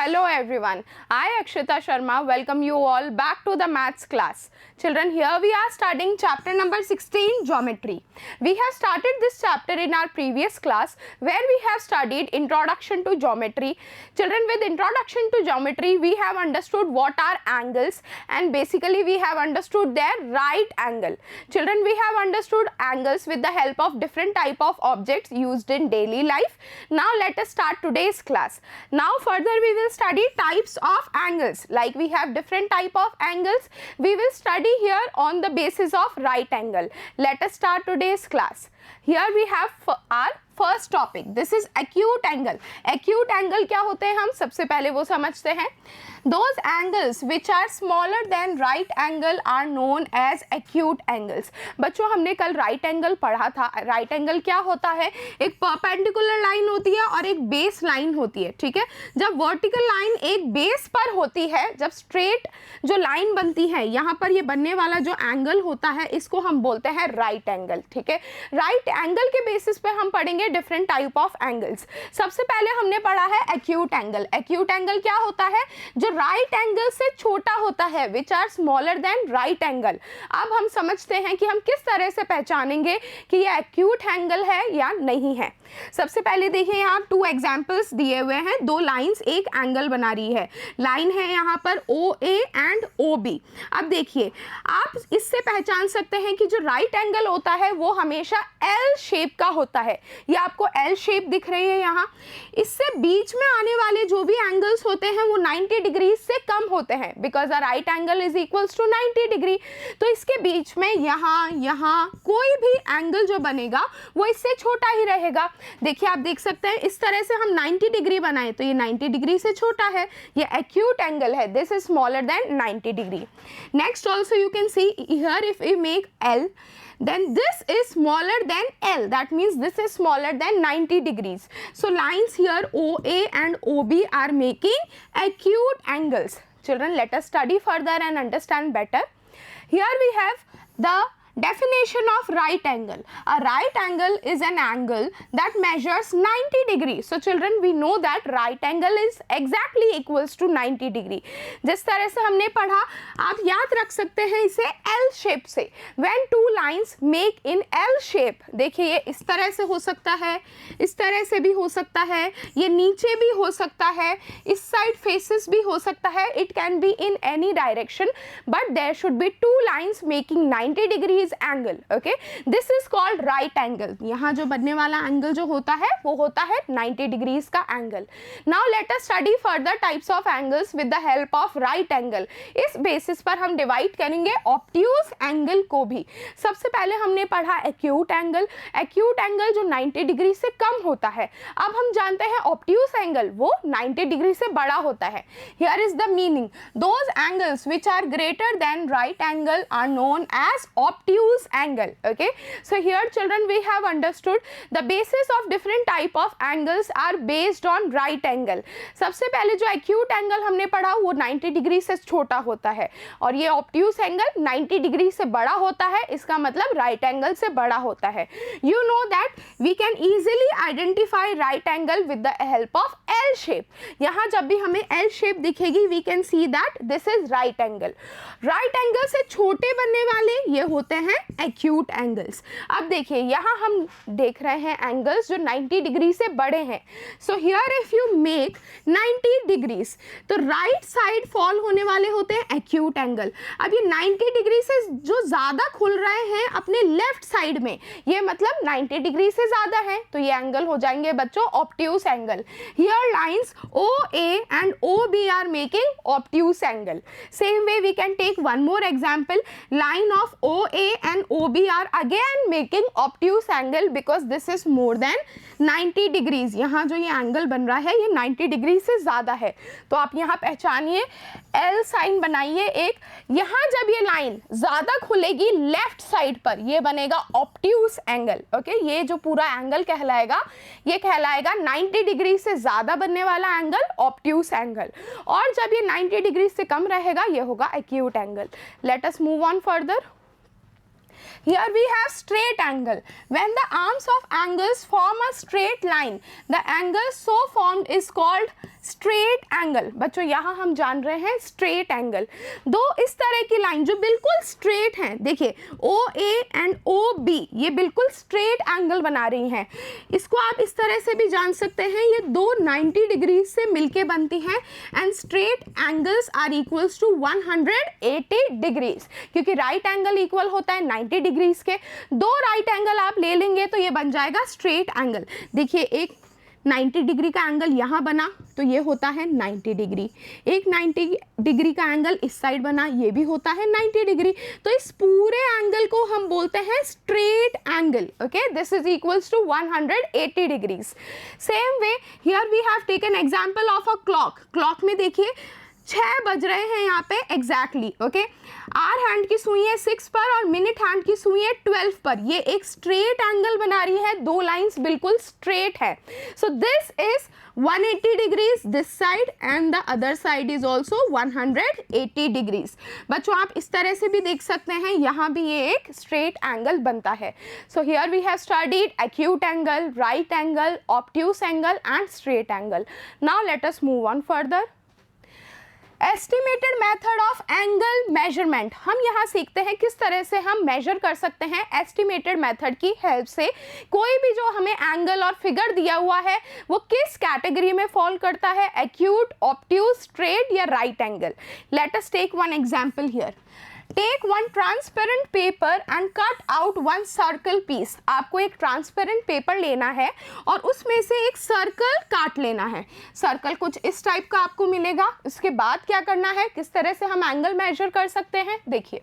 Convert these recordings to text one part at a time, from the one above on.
Hello everyone, I Akshita Sharma welcome you all back to the maths class. Children, here we are studying chapter number 16, geometry. We have started this chapter in our previous class where we have studied introduction to geometry. Children, with introduction to geometry we have understood what are angles and basically we have understood their right angle. Children, we have understood angles with the help of different type of objects used in daily life. Now let us start today's class. Now further we will study types of angles. Like we have different type of angles, we will study here on the basis of right angle. Let us start today's class. Here we have our first topic, this is acute angle. Acute angle क्या होते हैं हम सबसे पहले वो समझते हैं. Those angles which are smaller than right angle are known as acute angles. बच्चों हमने कल राइट एंगल पढ़ा था. राइट एंगल क्या होता है, एक परपेंडिकुलर लाइन होती है और एक बेस लाइन होती है. ठीक है, जब वर्टिकल लाइन एक बेस पर होती है, जब स्ट्रेट जो लाइन बनती है यहाँ पर ये बनने वाला जो एंगल होता है इसको हम बोलते हैं राइट एंगल. ठीक है, राइट एंगल के बेसिस पे हम पढ़ेंगे डिफरेंट टाइप ऑफ एंगल्स. सबसे पहले हमने पढ़ा है एक्यूट एंगल. एक्यूट एंगल क्या होता है, जो राइट एंगल से छोटा होता है, which are smaller than right angle. अब हम समझते हैं कि हम किस तरह से पहचानेंगे कि ये एक्यूट एंगल है या नहीं है. सबसे पहले देखिए यहाँ टू एग्जांपल्स दिए हुए हैं. दो लाइंस एक एंगल बना रही है. लाइन है यहाँ पर OA एंड OB. अब देखिए आप इससे पहचान सकते हैं कि जो राइट एंगल होता है वो हमेशा L शेप का होता है. ये आपको L शेप दिख रही है यहाँ. इससे बीच में आने वाले जो भी एंगल्स होते हैं वो 90 डिग्री से कम होते हैं, because a right angle is equals to 90 degree. तो इसके बीच में यहाँ कोई भी एंगल जो बनेगा वो इससे छोटा ही रहेगा. देखिए आप देख सकते हैं इस तरह से हम 90 डिग्री बनाए तो ये 90 डिग्री से छोटा है, ये एक्यूट एंगल है. This is smaller than 90 degree. Next also you can see here if you make L, then this is smaller than L. That means this is smaller than 90 degrees. So lines here OA and OB are making acute angles. Children, let us study further and understand better. Here we have the definition of right angle. A right angle is an angle that measures 90 degrees. So children, we know that right angle is exactly equals to 90 degree. जिस तरह से हमने पढ़ा आप याद रख सकते हैं इसे L shape से. When two lines make in L shape, देखिए ये इस तरह से हो सकता है, इस तरह से भी हो सकता है, ये नीचे भी हो सकता है, इस साइड फेसेस भी हो सकता है. It can be in any direction, but there should be two lines making 90 degrees angle. Okay, this is called right angle. यहाँ जो बनने वाला एंगल जो होता है वो होता है 90 डिग्रीज का angle. Now let us study further types of angles with the help of right angle. इस बेसिस पर हम डिवाइड करेंगे ऑब्ट्यूज एंगल को भी. सबसे पहले हमने पढ़ा एक्यूट एंगल. एक्यूट एंगल जो 90 डिग्री से कम होता है. अब हम जानते हैं ऑब्ट्यूज एंगल वो 90 डिग्री से बड़ा होता है. Here is the meaning, those angles which are greater than right angle are known as obtuse angle. Okay, so here children we have understood the basis of different type of angles are based on right angle. सबसे पहले जो acute angle हमने पढ़ा वो 90 degree से छोटा होता है और ये obtuse angle 90 डिग्री से बड़ा होता है. इसका मतलब right angle से बड़ा होता है. You know that we can easily identify right angle with the help of L shape. यहाँ जब भी हमें L shape दिखेगी we can see that this is right angle. Right angle से छोटे बनने वाले ये होते हैं एक्यूट एंगल्स. अब देखिए यहाँ हम देख रहे हैं एंगल्स जो 90 डिग्री से बड़े हैं. So here if you make 90 degrees तो राइट साइड फॉल होने वाले होते हैं एक्यूट एंगल. अब ये 90 डिग्री से जो ज़्यादा खुल रहे हैं अपने लेफ्ट साइड में, ये मतलब 90 डिग्री से ज़्यादा है तो ये एंगल हो जाएंगे बच्चों obtuse angle. Here lines OA and OB are making obtuse angle. Same way we can take one more example. Line of OA and OB are again making obtuse angle because this is more than 90 degrees. यहाँ जो ये angle बन रहा है ये 90 degree से ज़्यादा है. तो आप यहाँ पहचानिए L साइन बनाइए एक. यहाँ जब ये लाइन ज़्यादा खुलेगी लेफ्ट साइड पर ये बनेगा ऑब्ट्यूज एंगल. ओके, ये जो पूरा एंगल कहलाएगा ये कहलाएगा 90 डिग्री से ज़्यादा बनने वाला एंगल ऑब्ट्यूज एंगल. और जब ये 90 डिग्री से कम रहेगा ये होगा acute angle. Let us move on further. Here we have straight angle. When the arms of angles form a straight line, the angle so formed is called straight angle. बच्चों यहाँ हम जान रहे हैं स्ट्रेट एंगल, दो इस तरह की लाइन जो बिल्कुल स्ट्रेट हैं, देखिए ओ ए एंड ओ बी, ये बिल्कुल स्ट्रेट एंगल बना रही हैं। इसको आप इस तरह से भी जान सकते हैं, ये दो 90 डिग्री से मिलके बनती हैं and straight angles are equals to 180 degrees, क्योंकि राइट एंगल इक्वल होता है 90 डिग्रीज के। दो राइट एंगल आप ले लेंगे तो ये बन जाएगा स्ट्रेट एंगल। देखिए एक 90 डिग्री का एंगल यहाँ बना तो ये होता है 90 डिग्री, एक 90 डिग्री का एंगल इस साइड बना, ये भी होता है 90 डिग्री। तो इस पूरे एंगल को हम बोलते हैं straight angle. Okay, this is equals to 180 degrees. Same way here we have taken example of a clock. Clock में देखिए 6 बज रहे हैं यहाँ पे एग्जैक्टली। ओके, आवर हैंड की सुई है 6 पर और मिनट हैंड की सुई है 12 पर। ये एक स्ट्रेट एंगल बना रही है, दो लाइंस बिल्कुल स्ट्रेट है। So this is 180 degrees this side and the other side is also 180 degrees. बच्चों आप इस तरह से भी देख सकते हैं, यहाँ भी ये एक स्ट्रेट एंगल बनता है। So here we have studied acute angle, right angle, obtuse angle and straight angle. Now let us move on further. Estimated method of angle measurement. हम यहाँ सीखते हैं किस तरह से हम मेजर कर सकते हैं एस्टिमेटेड मेथड की हेल्प से। कोई भी जो हमें एंगल और फिगर दिया हुआ है वो किस कैटेगरी में फॉल करता है, एक्यूट, ऑब्ट्यूस, स्ट्रेट या right angle. Let us take one example here. Take one transparent paper and cut out one circle piece. आपको एक ट्रांसपेरेंट पेपर लेना है और उसमें से एक सर्कल काट लेना है। सर्कल कुछ इस टाइप का आपको मिलेगा। उसके बाद क्या करना है, किस तरह से हम एंगल मेजर कर सकते हैं, देखिए।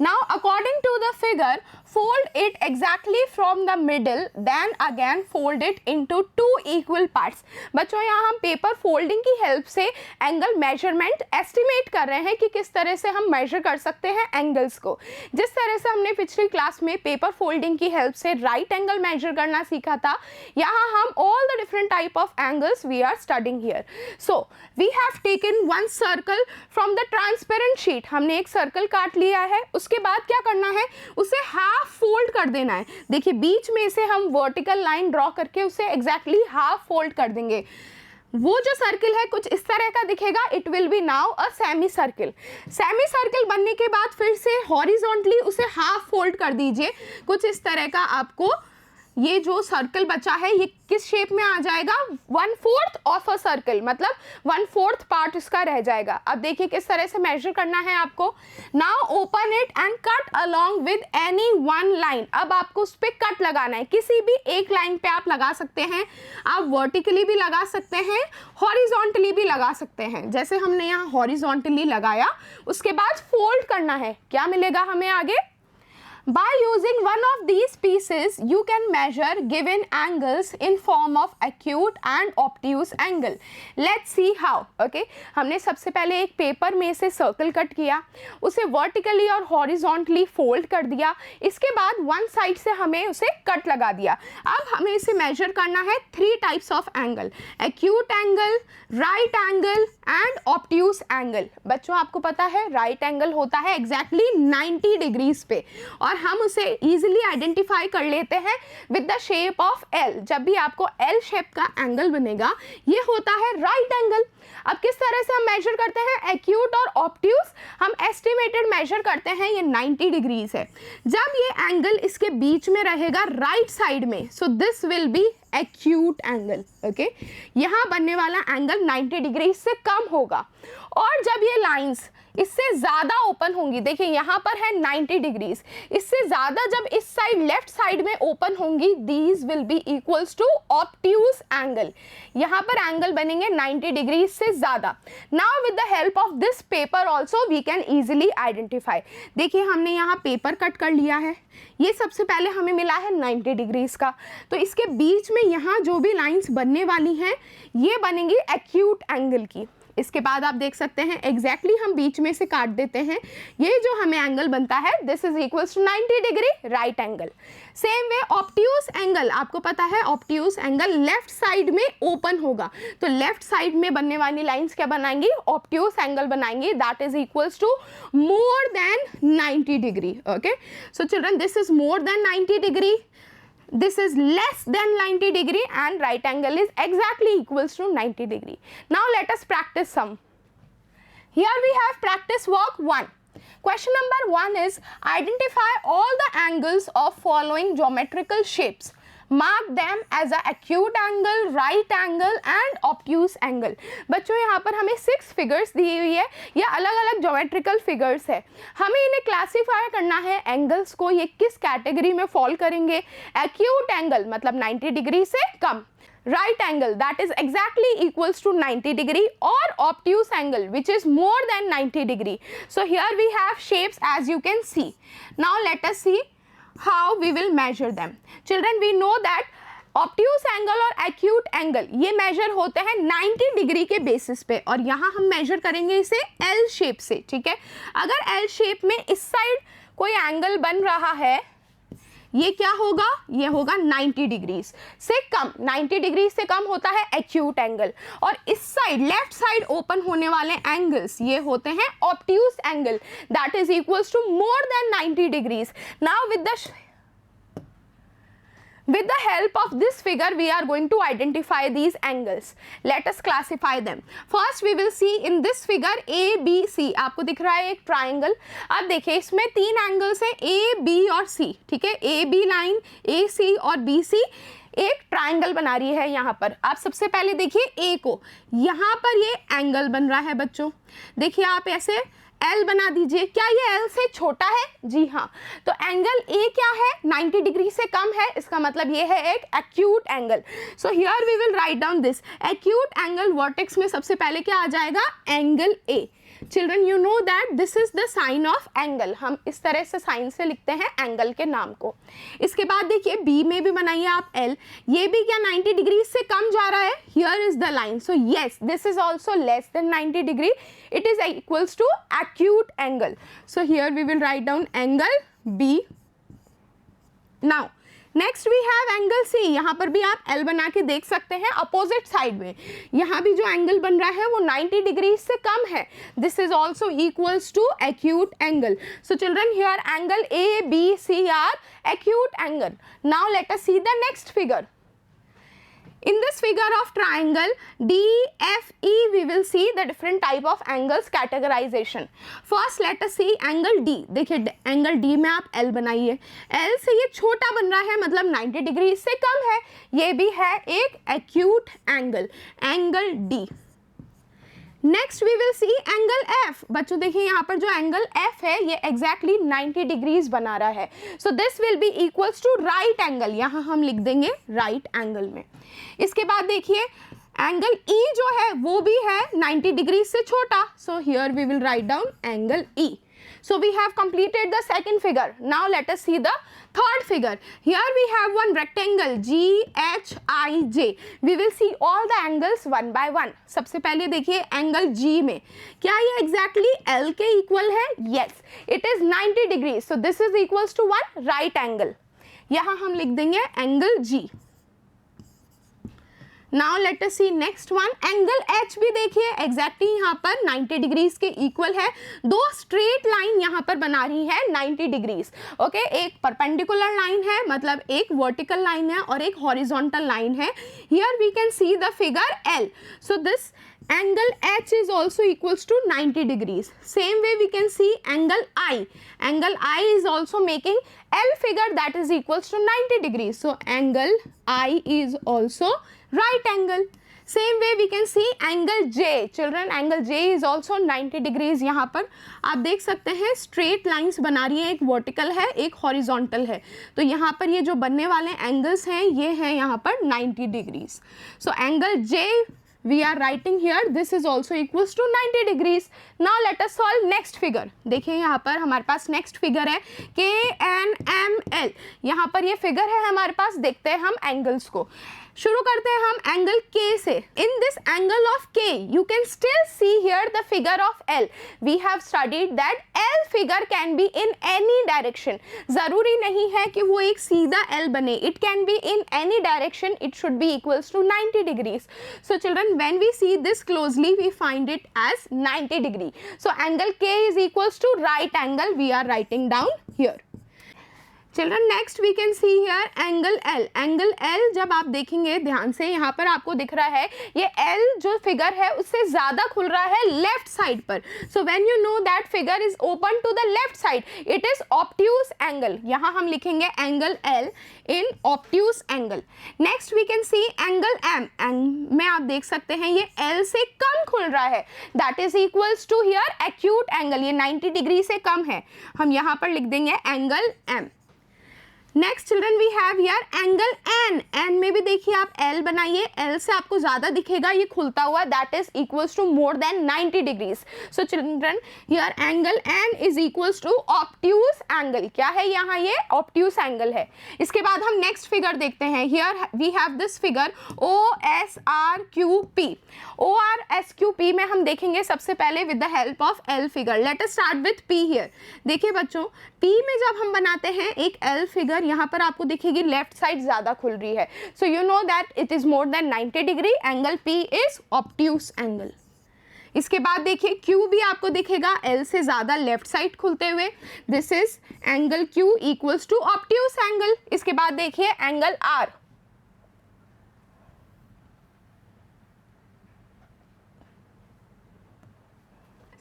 Now according to the figure, fold it exactly from the middle, then again fold it into two equal parts. बच्चों यहाँ हम पेपर फोल्डिंग की हेल्प से एंगल मेजरमेंट एस्टिमेट कर रहे हैं कि किस तरह से हम मेजर कर सकते हैं एंगल्स को। जिस तरह से हमने पिछली क्लास में पेपर फोल्डिंग की हेल्प से राइट एंगल मेजर करना सीखा था, यहाँ हम all the different type of angles we are studying here. So we have taken one circle from the transparent sheet. हमने एक सर्कल काट लिया है, उसके बाद क्या करना है, उसे हाफ फोल्ड कर देना है। देखिए बीच में से हम वर्टिकल लाइन ड्रॉ करके उसे एग्जैक्टली हाफ फोल्ड कर देंगे। वो जो सर्किल है कुछ इस तरह का दिखेगा, it will be now a semi circle. Semi circle बनने के बाद फिर से हॉरिजॉन्टली उसे हाफ फोल्ड कर दीजिए। कुछ इस तरह का आपको ये जो सर्कल बचा है ये किस शेप में आ जाएगा, 1/4 ऑफ अ सर्कल, मतलब 1/4 पार्ट इसका रह जाएगा। अब देखिए किस तरह से मेजर करना है आपको। Now open it and cut along with any one line. अब आपको उस पर कट लगाना है, किसी भी एक लाइन पे आप लगा सकते हैं। आप वर्टिकली भी लगा सकते हैं, हॉरिजॉन्टली भी लगा सकते हैं। जैसे हमने यहाँ हॉरिजॉन्टली लगाया, उसके बाद फोल्ड करना है, क्या मिलेगा हमें आगे। By using one of these pieces, you can measure given angles in form of acute and obtuse angle. Let's see how. Okay? हमने सबसे पहले एक पेपर में से सर्कल कट किया, उसे वर्टिकली और हॉरिजॉन्टली फोल्ड कर दिया। इसके बाद वन साइड से हमें उसे कट लगा दिया। अब हमें इसे मेजर करना है 3 types of angle, acute angle, right angle and obtuse angle. बच्चों आपको पता है राइट एंगल होता है एग्जैक्टली 90 डिग्रीज पे, और हम उसे इजीली आइडेंटिफाई कर लेते हैं with the shape of L. जब भी आपको एल शेप का एंगल बनेगा ये होता है राइट एंगल। अब किस तरह से हम मेजर करते हैं एक्यूट और ऑब्ट्यूस, हम एस्टिमेटेड मेजर करते हैं, ये 90 डिग्रीज है। जब ये एंगल इसके बीच में रहेगा राइट साइड में, सो this will B acute angle. Okay, यहाँ बनने वाला एंगल 90 डिग्री से कम होगा। और जब ये लाइंस इससे ज़्यादा ओपन होंगी, देखिए यहाँ पर है 90 डिग्रीज, इससे ज़्यादा जब इस साइड लेफ्ट साइड में ओपन होंगी, these will be equals to obtuse angle. यहाँ पर एंगल बनेंगे 90 डिग्रीज से ज़्यादा। Now with the help of this paper also we can easily identify. देखिए हमने यहाँ पेपर कट कर लिया है, ये सबसे पहले हमें मिला है 90 डिग्रीज का, तो इसके बीच में यहाँ जो भी लाइंस बनने वाली हैं ये बनेंगी एक्यूट एंगल की। इसके बाद आप देख सकते हैं एग्जैक्टली हम बीच में से काट देते हैं, ये जो हमें एंगल बनता है this is equals to 90 degree right angle. Same way obtuse angle, आपको पता है ऑब्ट्यूज एंगल लेफ्ट साइड में ओपन होगा, तो लेफ्ट साइड में बनने वाली लाइंस क्या बनाएंगी, ऑब्ट्यूज एंगल बनाएंगी, that is equals to more than 90 degree. Okay, so children this is more than 90 degree, this is less than 90 degree, and right angle is exactly equals to 90 degree. Now let us practice some. Here we have practice work 1. Question number 1 is identify all the angles of following geometrical shapes. Mark them as a acute angle, right angle and obtuse angle. बच्चों यहाँ पर हमें 6 figures दी हुई है, ये अलग अलग geometrical figures है, हमें इन्हें क्लासीफाई करना है एंगल्स को, ये किस कैटेगरी में फॉल करेंगे। एक्यूट एंगल मतलब 90 डिग्री से कम, right angle that is exactly equals to 90 degree, or obtuse angle which is more than 90 degree. So here we have shapes as you can see. Now let us see how we will measure them. Children, we know that obtuse angle और acute angle ये major होते हैं 90 degree के basis पे, और यहाँ हम major करेंगे इसे एल शेप से। ठीक है, अगर एल शेप में इस साइड कोई एंगल बन रहा है, ये क्या होगा, ये होगा 90 डिग्री से कम, 90 डिग्री से कम होता है एक्यूट एंगल, और इस साइड लेफ्ट साइड ओपन होने वाले एंगल्स ये होते हैं obtuse angle, that is equals to more than 90 degrees. Now with the help of this figure we are going to identify these angles. Let us classify them. First we will see in this figure A B C, आपको दिख रहा है एक triangle. अब देखिए इसमें 3 angles हैं A B और C। ठीक है, A B line A C और B C एक ट्राइंगल बना रही है यहाँ पर। आप सबसे पहले देखिए A को, यहाँ पर ये एंगल बन रहा है बच्चों, देखिए आप ऐसे L बना दीजिए, क्या ये L से छोटा है, जी हाँ, तो एंगल A क्या है, 90 डिग्री से कम है, इसका मतलब ये है एक acute angle. So here we will write down this acute angle, vertex में सबसे पहले क्या आ जाएगा, angle A। Children you know that this is the sign of angle, हम इस तरह से साइन से लिखते हैं एंगल के नाम को। इसके बाद देखिए बी में भी बनाइए आप L, ये भी क्या 90 डिग्री से कम जा रहा है, here is the line, so yes this is also less than 90 degree, it is equals to acute angle. So here we will write down angle B. Now next we have angle C, यहाँ पर भी आप L बना के देख सकते हैं opposite side में, यहाँ भी जो एंगल बन रहा है वो 90 डिग्री से कम है, this is also equals to acute angle. So children here angle A, B, C are acute angle. Now let us see the next figure. In this figure of triangle DFE, we will see the different type of angles categorization. First let us see angle D. देखिए angle D में आप L बनाइए, L से ये छोटा बन रहा है मतलब 90 डिग्री से कम है, ये भी है एक acute angle, angle D. Next we will see angle F। बच्चों देखिए यहाँ पर जो एंगल F है ये एग्जैक्टली 90 डिग्रीज बना रहा है, so this will be equals to right angle, यहाँ हम लिख देंगे राइट एंगल में। इसके बाद देखिए एंगल E जो है वो भी है 90 डिग्री से छोटा, so here we will write down angle E. So we have completed the second figure. Now let us see the third figure. Here we have one rectangle GHIJ. We will see all the angles one by one. सबसे पहले देखिए angle G में क्या ये exactly L के equal है? Yes, it is 90 degrees. So this is equals to one right angle. यहाँ हम लिख देंगे angle G. Now let us see next one. Angle H भी देखिए एग्जैक्टली यहाँ पर 90 डिग्रीज के इक्वल है, दो स्ट्रेट लाइन यहाँ पर बना रही है 90 डिग्रीज। ओके, एक परपेंडिकुलर लाइन है मतलब एक वर्टिकल लाइन है और एक हॉरिजॉन्टल लाइन है। Here we can see the figure L. So this angle H is also equals to 90 degrees. Same way we can see angle I. Angle I is also making L figure that is equals to 90 degrees. So angle I is also right angle. Same way we can see angle J. Children, angle J is also 90 degrees. यहाँ पर आप देख सकते हैं straight lines बना रही है, एक vertical है एक horizontal है, तो यहाँ पर ये जो बनने वाले angles हैं ये हैं यहाँ पर 90 degrees. So angle J we are writing here this is also equals to 90 degrees. Now let us solve next figure. देखिए यहाँ पर हमारे पास next figure है KNML. यहाँ पर ये figure है हमारे पास, देखते हैं हम angles को। शुरू करते हैं हम एंगल के से. In this angle of K you can still see here the figure of L. We have studied that L figure can be in any direction. जरूरी नहीं है कि वो एक सीधा एल बने. It can be in any direction. It should be equals to 90 degrees. So children, when we see this closely, we find it as 90 degree. So angle K is equals to right angle. We are writing down here. Children next we can see here angle L. Angle L जब आप देखेंगे ध्यान से, यहाँ पर आपको दिख रहा है ये एल जो फिगर है उससे ज़्यादा खुल रहा है लेफ्ट साइड पर. So when you know that figure is open to the left side, it is obtuse angle. यहाँ हम लिखेंगे angle L in obtuse angle. Next we can see angle M. End में आप देख सकते हैं ये एल से कम खुल रहा है. That is equals to here acute angle. ये 90 डिग्री से कम है. हम यहाँ पर लिख देंगे angle M. Next children we have here angle N. N में भी देखिए आप एल बनाइए, एल से आपको ज़्यादा दिखेगा ये खुलता हुआ. That is equals to more than 90 degrees. So children here angle N is equals to obtuse angle. क्या है यहाँ, ये ऑब्ट्यूज एंगल है. इसके बाद हम नेक्स्ट फिगर देखते हैं. Here we have this figure O S R Q P. O R S Q P में हम देखेंगे सबसे पहले with the help of L figure. Let us start with P here. देखिए बच्चों, पी में जब हम बनाते हैं एक एल फिगर, यहाँ पर आपको दिखेगी लेफ्ट साइड ज़्यादा खुल रही है. So you know that it is more than 90 degree. Angle P is obtuse angle. इसके बाद देखिए क्यू भी आपको दिखेगा एल से ज़्यादा लेफ्ट साइड खुलते हुए. This is angle Q equals to obtuse angle. इसके बाद देखिए angle R.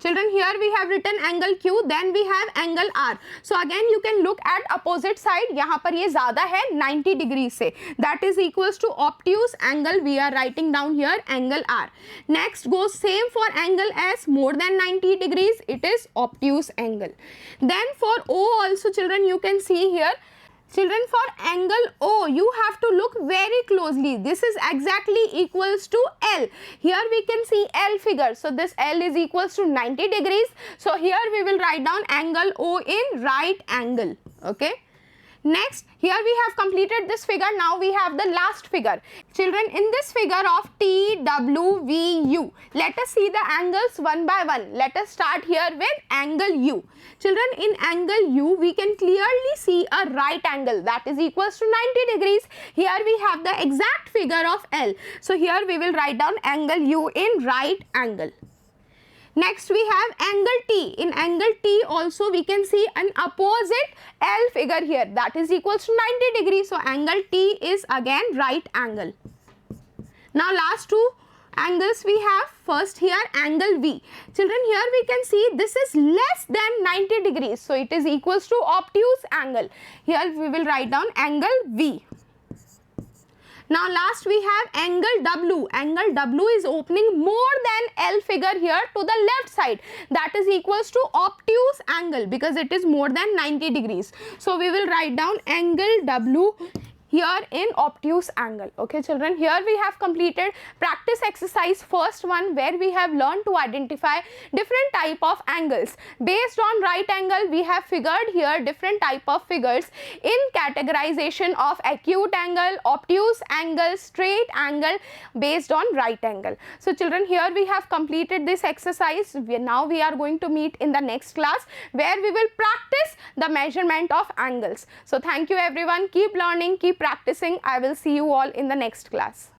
Children, here we have written angle Q, then we have angle R. So again you can look at opposite side. यहाँ पर ये ज़्यादा है 90 डिग्री से. That is equals to obtuse angle. We are writing down here angle R. Next goes same for angle S, more than 90 degrees. It is obtuse angle. Then for O also children you can see here. Children, for angle O you have to look very closely. This is exactly equals to L. Here we can see L figure. So this L is equals to 90 degrees. So here we will write down angle O in right angle. Okay. Next, here we have completed this figure. Now we have the last figure. Children, in this figure of T, W, V, U, let us see the angles one by one. Let us start here with angle U. Children, in angle U, we can clearly see a right angle that is equals to 90 degrees. Here we have the exact figure of L. So here we will write down angle U in right angle. Next we have angle T. In angle T also we can see an opposite L figure here that is equals to 90 degrees. So angle T is again right angle. Now last two angles we have. First here angle V. Children, here we can see this is less than 90 degrees. So it is equals to obtuse angle. Here we will write down angle V. Now last we have angle W. Angle W is opening more than L figure here to the left side. That is equals to obtuse angle because it is more than 90 degrees. So we will write down angle W here in obtuse angle. Okay children, here we have completed practice exercise first one where we have learned to identify different type of angles. Based on right angle we have figured here different type of figures in categorization of acute angle, obtuse angle, straight angle based on right angle. So children, here we have completed this exercise. Now we are going to meet in the next class where we will practice the measurement of angles. So thank you everyone. Keep learning, keep practicing. I will see you all in the next class.